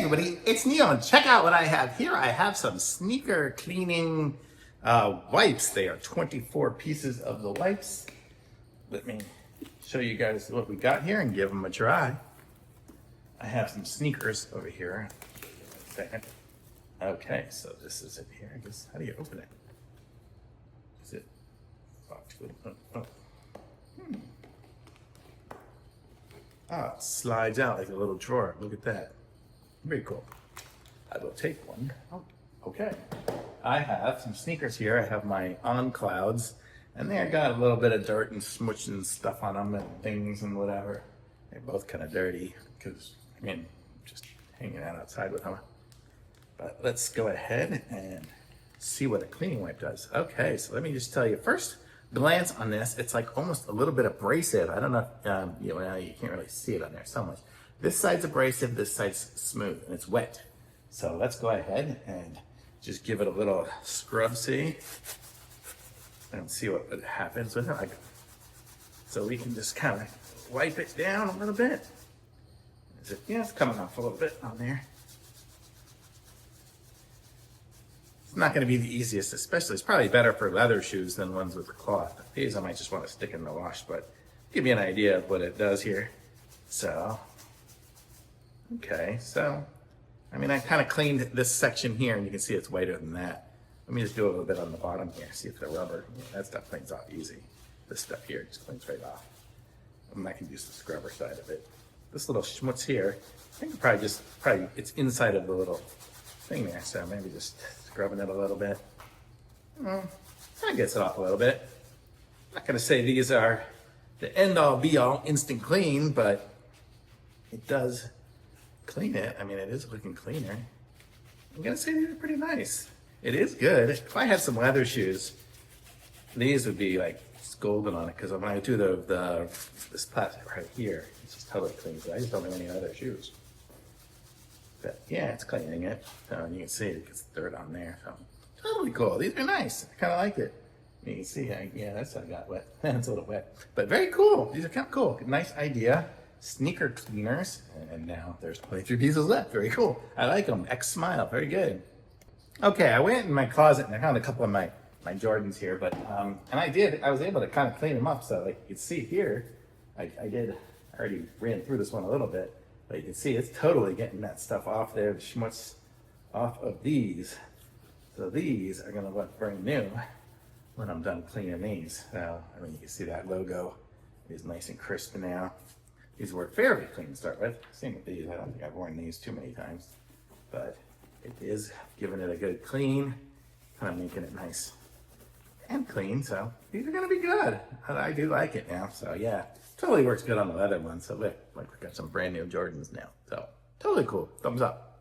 everybody, it's Neil, and check out what I have here. I have some sneaker cleaning wipes. They are 24 pieces of the wipes. Let me show you guys what we got here and give them a try. I have some sneakers over here. Second. Okay, so this is it here. I guess, how do you open it? Is it locked? Ah, it slides out like a little drawer. Look at that. Very cool. I will take one. Oh, okay. I have some sneakers here. I have my On Clouds, and they got a little bit of dirt and smooch and stuff on them and things and whatever. They're both kind of dirty because, I mean, just hanging out outside with them. But let's go ahead and see what a cleaning wipe does. Okay, so let me just tell you, first glance on this, it's like almost a little bit abrasive. I don't know if, you can't really see it on there so much. This side's abrasive, this side's smooth, and it's wet. So let's go ahead and just give it a little scrub, see? And see what happens with it. So we can just kind of wipe it down a little bit. Yeah, it's coming off a little bit on there. It's not going to be the easiest, especially. It's probably better for leather shoes than ones with the cloth. These I might just want to stick in the wash, but give you an idea of what it does here. So, okay, so, I mean, I kind of cleaned this section here, and you can see it's whiter than that. Let me just do a little bit on the bottom here, see if the rubber, that stuff cleans off easy. This stuff here just cleans right off. And I can use the scrubber side of it. This little schmutz here, I think probably it's inside of the little thing there, so maybe just scrubbing it a little bit. Kind of gets it off a little bit. I'm not gonna say these are the end-all be-all instant clean, but it does clean it. I mean, it is looking cleaner. I'm gonna say these are pretty nice. It is good. If I had some leather shoes, these would be like golden on it, because when I do this plastic right here, it just totally cleans it. I just don't have any other shoes. But yeah, it's cleaning it. So you can see it gets dirt on there. So totally cool. These are nice. I kind of like it. You can see, yeah, that's how I got wet. It's a little wet, but very cool. These are kind of cool. Nice idea. Sneaker cleaners, and now there's 23 pieces left. Very cool. I like them. X Smile. Very good. Okay, I went in my closet and I found a couple of my Jordans here, but and I was able to kind of clean them up. So like you can see here, I already ran through this one a little bit, but you can see it's totally getting that stuff off there, the schmutz off of these. So these are gonna look brand new when I'm done cleaning these. So I mean, you can see that logo is nice and crisp now. These work fairly clean to start with. Same with these. I don't think I've worn these too many times, but it is giving it a good clean, kind of making it nice and clean. So these are gonna be good. I do like it now. So yeah, totally works good on the leather one. So look, like we got some brand new Jordans now. So totally cool. Thumbs up.